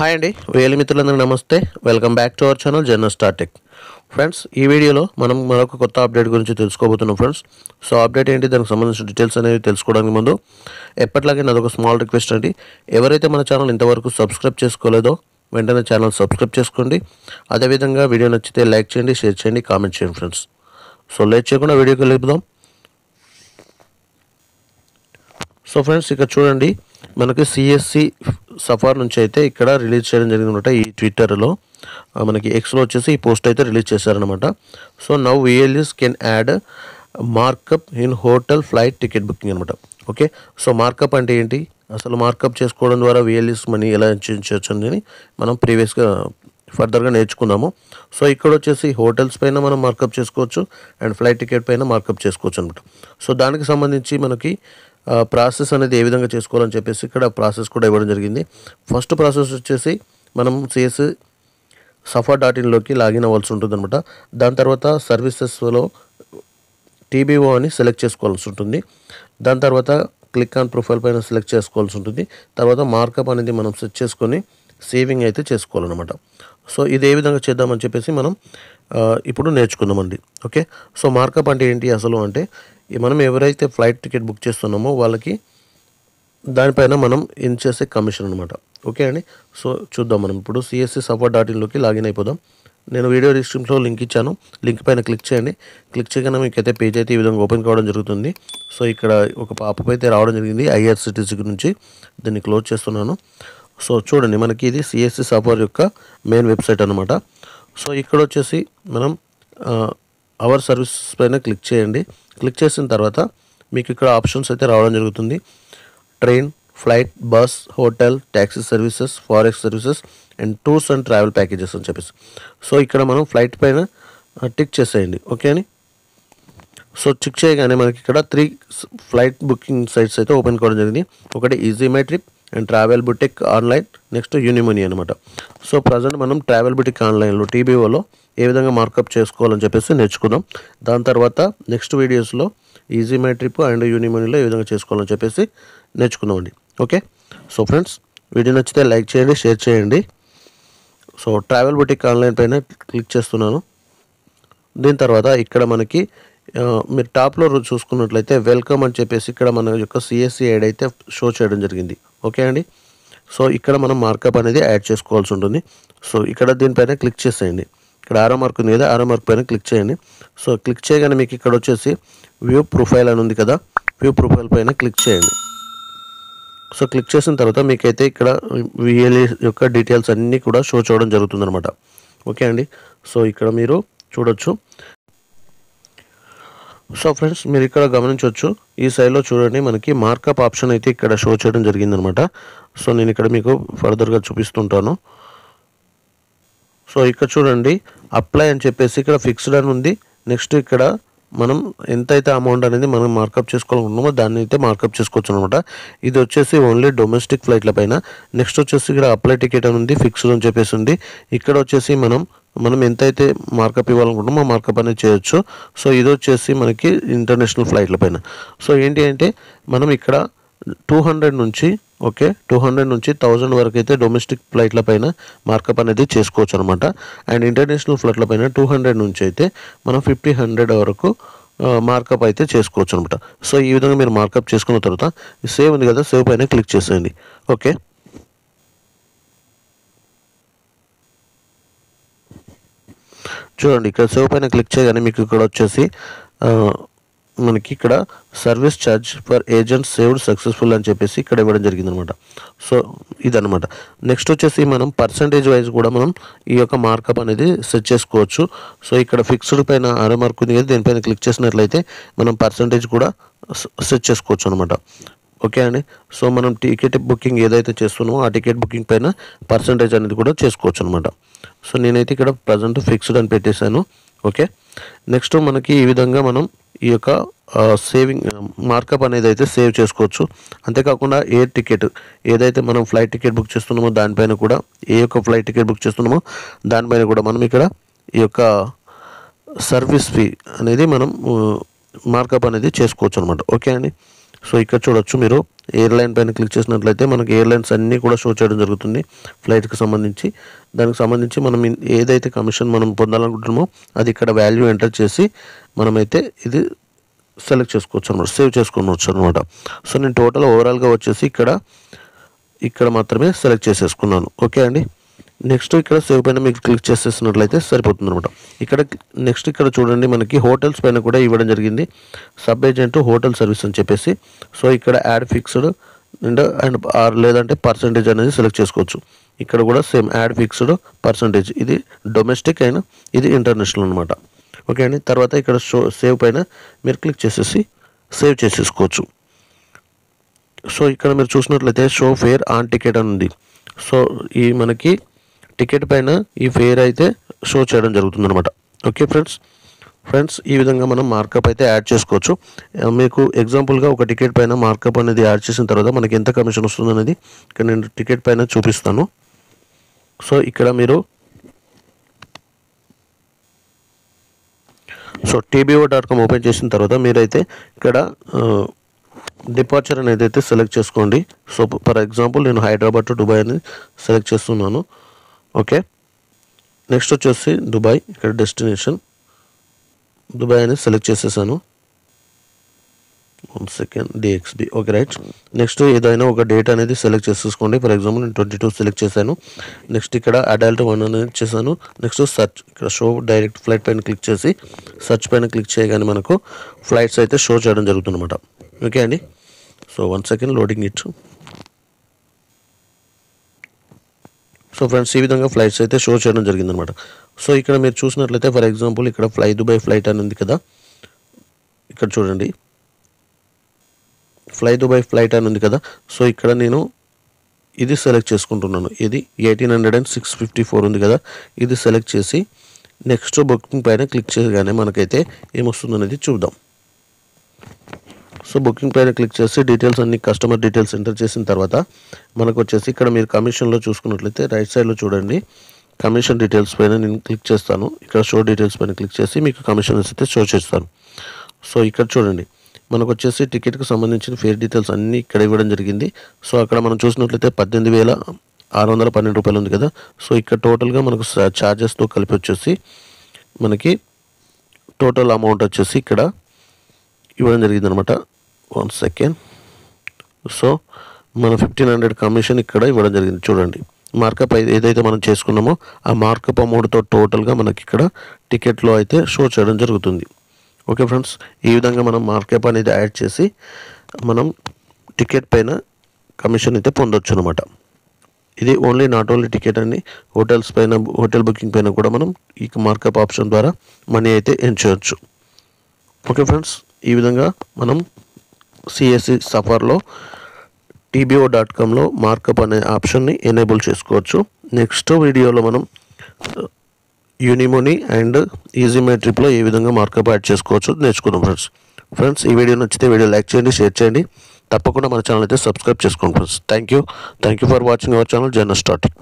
Hi అండి, వేలి మిత్రులందరికీ నమస్తే. Welcome back to our channel journal star tech. Friends, ఈ వీడియోలో మనం మరొక కొత్త అప్డేట్ గురించి తెలుసుకోబోతున్నాం ఫ్రెండ్స్. సో అప్డేట్ ఏంటి, దానికి సంబంధించిన డీటెయిల్స్ అనేవి తెలుసుకోవడానికి ముందు ఎప్పటిలాగే నాదొక స్మాల్ రిక్వెస్ట్ అండి. ఎవరైతే మన ఛానల్ ఇంతవరకు సబ్స్క్రైబ్ చేసుకోలేదో వెంటనే ఛానల్ సబ్స్క్రైబ్ చేసుకోండి. అదేవిధంగా వీడియో నచ్చితే లైక్ చేయండి, షేర్ చేయండి, కామెంట్ చేయండి ఫ్రెండ్స్. సో లేట్ చేయకుండా వీడియోకి వెళ్ళిపోదాం. సో ఫ్రెండ్స్, ఇక్కడ చూడండి, మనకి సిఎస్సి సఫార్ నుంచి అయితే ఇక్కడ రిలీజ్ చేయడం జరిగిందన్నమాట. ఈ ట్విట్టర్లో మనకి ఎక్స్లో వచ్చేసి ఈ పోస్ట్ అయితే రిలీజ్ చేశారనమాట. So now VLEs can add markup in hotel flight ticket booking అనమాట. ఓకే, సో మార్కప్ అంటే ఏంటి, అసలు మార్కప్ చేసుకోవడం ద్వారా విఎల్ఈస్ మనీ ఎలా చేయించవచ్చు అని మనం ప్రీవియస్గా ఫర్దర్గా నేర్చుకుందాము. సో ఇక్కడ వచ్చేసి హోటల్స్ పైన మనం మార్కప్ చేసుకోవచ్చు అండ్ ఫ్లైట్ టికెట్ పైన మార్కప్ చేసుకోవచ్చు అనమాట. సో దానికి సంబంధించి మనకి ప్రాసెస్ అనేది ఏ విధంగా చేసుకోవాలని చెప్పేసి ఇక్కడ ప్రాసెస్ కూడా ఇవ్వడం జరిగింది. ఫస్ట్ ప్రాసెస్ వచ్చేసి మనం సిఎస్సి safar.in లాగిన్ అవ్వాల్సి ఉంటుంది అనమాట. దాని తర్వాత సర్వీసెస్లో టీబీఓ అని సెలెక్ట్ చేసుకోవాల్సి ఉంటుంది. దాని తర్వాత క్లిక్ ఆన్ ప్రొఫైల్ పైన సెలెక్ట్ చేసుకోవాల్సి ఉంటుంది. తర్వాత మార్కప్ అనేది మనం సెట్ చేసుకొని సేవింగ్ అయితే చేసుకోవాలన్నమాట. సో ఇది ఏ విధంగా చేద్దామని చెప్పేసి మనం ఇప్పుడు నేర్చుకుందామండి. ఓకే, సో మార్కప్ అంటే ఏంటి అసలు అంటే, మనం ఎవరైతే ఫ్లైట్ టికెట్ బుక్ చేస్తున్నామో వాళ్ళకి దానిపైన మనం చేసే కమిషన్ అనమాట. ఓకే అండి, సో చూద్దాం. మనం ఇప్పుడు సిఎస్సి safar.in లాగిన్ అయిపోదాం. నేను వీడియో డిస్క్రిప్షన్లో లింక్ ఇచ్చాను, లింక్ పైన క్లిక్ చేయండి. క్లిక్ చేయగానే మీకు అయితే పేజ్ అయితే ఈ విధంగా ఓపెన్ కావడం జరుగుతుంది. సో ఇక్కడ ఒక పాపప్ అయితే రావడం జరిగింది ఐఆర్సిటీసీ నుంచి. దీన్ని క్లోజ్ చేస్తున్నాను. సో చూడండి, మనకి ఇది సిఎస్సి సఫార్ యొక్క మెయిన్ వెబ్సైట్ అనమాట. సో ఇక్కడ వచ్చేసి మనం అవర్ సర్వీస్ పైన క్లిక్ చేయండి. క్లిక్ చేసిన తర్వాత మీకు ఇక్కడ ఆప్షన్స్ అయితే రావడం జరుగుతుంది. Train, flight, bus, hotel, taxi services, forex services and tours and travel packages అని చెప్పేసి. సో ఇక్కడ మనం ఫ్లైట్ పైన టిక్ చేసేయండి. ఓకే అని. సో టిక్ చేయగానే మనకి ఇక్కడ 3 ఫ్లైట్ బుకింగ్ సైట్స్ అయితే ఓపెన్ కావడం జరిగింది. ఒకటి Ease My Trip and Travel Boutique online, next Unimoni అనమాట. సో ప్రజెంట్ మనం ట్రావెల్ బుటిక్ ఆన్లైన్లో టీబీఓలో ఏ విధంగా మార్కప్ చేసుకోవాలని చెప్పేసి నేర్చుకుందాం. దాని తర్వాత నెక్స్ట్ వీడియోస్లో ఈజీ మై ట్రిప్ అండ్ యూనిమనీలో ఏ విధంగా చేసుకోవాలని చెప్పేసి నేర్చుకుందామండి. ఓకే, సో ఫ్రెండ్స్, వీడియో నచ్చితే లైక్ చేయండి, షేర్ చేయండి. సో ట్రావెల్ బుటిక్ ఆన్లైన్ పైన క్లిక్ చేస్తున్నాను. దీని తర్వాత ఇక్కడ మనకి మీరు టాప్లో చూసుకున్నట్లయితే వెల్కమ్ అని చెప్పేసి ఇక్కడ మన యొక్క సిఎస్సి యాడ్ అయితే షో చేయడం జరిగింది. ఓకే అండి, సో ఇక్కడ మనం మార్కప్ అనేది యాడ్ చేసుకోవాల్సి ఉంటుంది. సో ఇక్కడ దీనిపైన క్లిక్ చేసేయండి. ఇక్కడ ఆరో మార్క్ ఉంది కదా, ఆరో మార్క్ పైన క్లిక్ చేయండి. సో క్లిక్ చేయగానే మీకు ఇక్కడ వచ్చేసి వ్యూ ప్రొఫైల్ అని ఉంది కదా, వ్యూ ప్రొఫైల్ పైన క్లిక్ చేయండి. సో క్లిక్ చేసిన తర్వాత మీకైతే ఇక్కడ విఎల్ఈ యొక్క డీటెయిల్స్ అన్నీ కూడా షో చేయడం జరుగుతుంది అనమాట. ఓకే అండి, సో ఇక్కడ మీరు చూడొచ్చు. సో ఫ్రెండ్స్, మీరు ఇక్కడ గమనించవచ్చు, ఈ సైడ్లో చూడండి మనకి మార్కప్ ఆప్షన్ అయితే ఇక్కడ షో చేయడం జరిగిందనమాట. సో నేను ఇక్కడ మీకు ఫర్దర్గా చూపిస్తుంటాను. సో ఇక్కడ చూడండి, అప్లై అని చెప్పేసి ఇక్కడ ఫిక్స్డ్ అని ఉంది. నెక్స్ట్ ఇక్కడ మనం ఎంతైతే అమౌంట్ అనేది మనం మార్కప్ చేసుకోవాలనుకుంటున్నామో దాన్ని అయితే మార్కప్ చేసుకోవచ్చు అనమాట. ఇది వచ్చేసి ఓన్లీ డొమెస్టిక్ ఫ్లైట్ల పైన. నెక్స్ట్ వచ్చేసి ఇక్కడ అప్లై టికెట్ అని ఉంది, ఫిక్స్డ్ అని చెప్పేసి ఉంది. ఇక్కడ వచ్చేసి మనం ఎంతైతే మార్కప్ ఇవ్వాలనుకుంటున్నామో మార్కప్ అనేది చేయొచ్చు. సో ఇది వచ్చేసి మనకి ఇంటర్నేషనల్ ఫ్లైట్ల పైన. సో ఏంటి అంటే మనం ఇక్కడ 200 నుంచి 1000 వరకు అయితే డొమెస్టిక్ ఫ్లైట్ల పైన మార్కప్ అనేది చేసుకోవచ్చు అనమాట. అండ్ ఇంటర్నేషనల్ ఫ్లైట్ల పైన 200 నుంచి అయితే మనం 50-100 వరకు మార్కప్ అయితే చేసుకోవచ్చు అనమాట. సో ఈ విధంగా మీరు మార్కప్ చేసుకున్న తర్వాత సేవ్ ఉంది కదా, సేవ్ పైన క్లిక్ చేసేయండి. ఓకే, చూడండి, ఇక్కడ సేవ్ పైన క్లిక్ చేయగానే మీకు ఇక్కడ వచ్చేసి మనకి ఇక్కడ service charge for agent saved successful అని చెప్పేసి ఇక్కడ ఇవ్వడం జరిగిందనమాట. సో ఇదనమాట. నెక్స్ట్ వచ్చేసి మనం పర్సంటేజ్ వైజ్ కూడా మనం ఈ యొక్క మార్కప్ అనేది సెట్ చేసుకోవచ్చు. సో ఇక్కడ ఫిక్స్డ్ పైన ఆరో మార్క్ ఉంది కదా, దీనిపైన క్లిక్ చేసినట్లయితే మనం పర్సంటేజ్ కూడా సెట్ చేసుకోవచ్చు అనమాట. ఓకే అండి, సో మనం టికెట్ బుకింగ్ ఏదైతే చేస్తున్నామో ఆ టికెట్ బుకింగ్ పైన పర్సంటేజ్ అనేది కూడా చేసుకోవచ్చు అనమాట. సో నేనైతే ఇక్కడ ప్రజెంట్ ఫిక్స్డ్ అని పెట్టేశాను. ఓకే, నెక్స్ట్ మనకి ఈ విధంగా మనం ఈ యొక్క సేవింగ్ మార్కప్ అనేది అయితే సేవ్ చేసుకోవచ్చు. అంతేకాకుండా ఎయిర్ టికెట్ ఏదైతే మనం ఫ్లైట్ టికెట్ బుక్ చేస్తున్నామో దానిపైన కూడా, ఏ యొక్క ఫ్లైట్ టికెట్ బుక్ చేస్తున్నామో దానిపైన కూడా మనం ఇక్కడ ఈ యొక్క సర్వీస్ ఫీ అనేది మనం మార్కప్ అనేది చేసుకోవచ్చు అనమాట. ఓకే అండి, సో ఇక్కడ చూడొచ్చు మీరు ఎయిర్లైన్ పైన క్లిక్ చేసినట్లయితే మనకి ఎయిర్లైన్స్ అన్నీ కూడా షో చేయడం జరుగుతుంది ఫ్లైట్కి సంబంధించి. దానికి సంబంధించి మనం ఏదైతే కమిషన్ మనం పొందాలనుకుంటున్నామో అది ఇక్కడ వాల్యూ ఎంటర్ చేసి మనమైతే ఇది సెలెక్ట్ చేసుకోవచ్చు అనమాట, సేవ్ చేసుకోవచ్చు అనమాట. సో నేను టోటల్ ఓవరాల్గా వచ్చేసి ఇక్కడ మాత్రమే సెలెక్ట్ చేసేసుకున్నాను. ఓకే అండి. నెక్స్ట్ ఇక్కడ సేవ్ పైన మీకు క్లిక్ చేసేసినట్లయితే సరిపోతుంది అనమాట. నెక్స్ట్ ఇక్కడ చూడండి మనకి హోటల్స్ పైన కూడా ఇవ్వడం జరిగింది, సబ్ ఏజెంట్ హోటల్ సర్వీస్ అని చెప్పేసి. సో ఇక్కడ యాడ్ ఫిక్స్డ్ అండ్ లేదంటే పర్సంటేజ్ అనేది సెలెక్ట్ చేసుకోవచ్చు. ఇక్కడ కూడా సేమ్ యాడ్ ఫిక్స్డ్ పర్సంటేజ్, ఇది డొమెస్టిక్ అయినా ఇది ఇంటర్నేషనల్ అనమాట. ఓకే అండి. తర్వాత ఇక్కడ సేవ్ పైన మీరు క్లిక్ చేసేసి సేవ్ చేసేసుకోవచ్చు. సో ఇక్కడ మీరు చూసినట్లయితే షో ఫేర్ ఆన్ టికెట్ అని ఉంది. సో ఈ మనకి టికెట్ పైన ఈ ఫేర్ అయితే షో చేయడం జరుగుతుంది అనమాట. ఓకే ఫ్రెండ్స్ ఈ విధంగా మనం మార్కప్ అయితే యాడ్ చేసుకోవచ్చు. మీకు ఎగ్జాంపుల్గా ఒక టికెట్ పైన మార్కప్ అనేది యాడ్ చేసిన తర్వాత మనకి ఎంత కమిషన్ వస్తుంది అనేది ఇక్కడ నేను టికెట్ పైన చూపిస్తాను. సో ఇక్కడ మీరు tbo.com ఓపెన్ చేసిన తర్వాత మీరైతే ఇక్కడ డిపార్చర్ అనేది అయితే సెలెక్ట్ చేసుకోండి. సో ఫర్ ఎగ్జాంపుల్ నేను హైదరాబాద్ టు దుబాయ్ అని సెలెక్ట్ చేస్తున్నాను. ఓకే. నెక్స్ట్ వచ్చేసి దుబాయ్, ఇక్కడ డెస్టినేషన్ దుబాయ్ అని సెలెక్ట్ చేసేసాను. 1 second DXB. Okay right. Next ఏదైనా ఒక డేట్ అనేది సెలెక్ట్ చేసేసుకోండి. ఫర్ ఎగ్జాంపుల్ నేను 22 సెలెక్ట్ చేశాను. నెక్స్ట్ ఇక్కడ అడల్ట్ 1 అనేది చేశాను. నెక్స్ట్ సర్చ్, ఇక్కడ షో డైరెక్ట్ ఫ్లైట్ పైన క్లిక్ చేసి సర్చ్ పైన క్లిక్ చేయగానే మనకు ఫ్లైట్స్ అయితే షో చేయడం జరుగుతుంది అనమాట. ఓకే అండి. సో 1 సెకండ్ లోడింగ్ ఇచ్చు. సో ఫ్రెండ్స్ ఈ విధంగా ఫ్లైట్స్ అయితే షో చేయడం జరిగిందనమాట. సో ఇక్కడ మీరు చూసినట్లయితే ఫర్ ఎగ్జాంపుల్ ఇక్కడ ఫ్లై దుబాయ్ ఫ్లైట్ అని ఉంది కదా, ఇక్కడ చూడండి ఫ్లై దుబాయ్ ఫ్లైట్ అని ఉంది కదా. సో ఇక్కడ నేను ఇది సెలెక్ట్ చేసుకుంటున్నాను. ఇది 1806.54 ఉంది కదా, ఇది సెలెక్ట్ చేసి నెక్స్ట్ బుకింగ్ పైన క్లిక్ చేయగానే మనకైతే ఏమొస్తుంది అనేది చూద్దాం. సో బుకింగ్ పైన క్లిక్ చేసి డీటెయిల్స్ అన్ని కస్టమర్ డీటెయిల్స్ ఎంటర్ చేసిన తర్వాత మనకు వచ్చేసి ఇక్కడ మీరు కమిషన్లో చూసుకున్నట్లయితే రైట్ సైడ్లో చూడండి కమిషన్ డీటెయిల్స్ పైన నేను క్లిక్ చేస్తాను. ఇక్కడ షో డీటెయిల్స్ పైన క్లిక్ చేసి మీకు కమిషన్స్ అయితే షో చేస్తాను. సో ఇక్కడ చూడండి మనకు వచ్చేసి టికెట్కి సంబంధించిన ఫేర్ డీటెయిల్స్ అన్నీ ఇక్కడ ఇవ్వడం జరిగింది. సో అక్కడ మనం చూసినట్లయితే 18,612 రూపాయలు ఉంది కదా. సో ఇక్కడ టోటల్గా మనకు ఛార్జెస్తో కలిపి వచ్చేసి మనకి టోటల్ అమౌంట్ వచ్చేసి ఇక్కడ ఇవ్వడం జరిగింది అనమాట. 1 సెకండ్. సో మన 1500 కమిషన్ ఇక్కడ ఇవ్వడం జరిగింది. చూడండి మార్కప్ ఏదైతే మనం చేసుకున్నామో ఆ మార్కప్ అమౌంట్తో టోటల్గా మనకి ఇక్కడ టికెట్లో అయితే షో చేయడం జరుగుతుంది. ఓకే ఫ్రెండ్స్, ఈ విధంగా మనం మార్కప్ అనేది యాడ్ చేసి మనం టికెట్ పైన కమిషన్ అయితే పొందొచ్చు అనమాట. ఇది నాట్ ఓన్లీ టికెట్ అని హోటల్స్ పైన, హోటల్ బుకింగ్ పైన కూడా మనం ఈ మార్కప్ ఆప్షన్ ద్వారా మనీ అయితే ఎర్న్ చేయొచ్చు. ఓకే ఫ్రెండ్స్, ఈ విధంగా మనం CSC సఫార్లో tbo.comలో మార్కప్ అనే ఆప్షన్ని ఎనేబుల్ చేసుకోవచ్చు. నెక్స్ట్ వీడియోలో మనం యూనిమోనీ అండ్ ఈజీమై ట్రిప్లో ఏ విధంగా మార్కప్ యాడ్ చేసుకోవచ్చు నేర్చుకుందాం ఫ్రెండ్స్. ఈ వీడియో నచ్చితే వీడియో లైక్ చేయండి, షేర్ చేయండి, తప్పకుండా మన ఛానల్ అయితే సబ్స్క్రైబ్ చేసుకోండి friends. Thank you for watching our channel journal starting.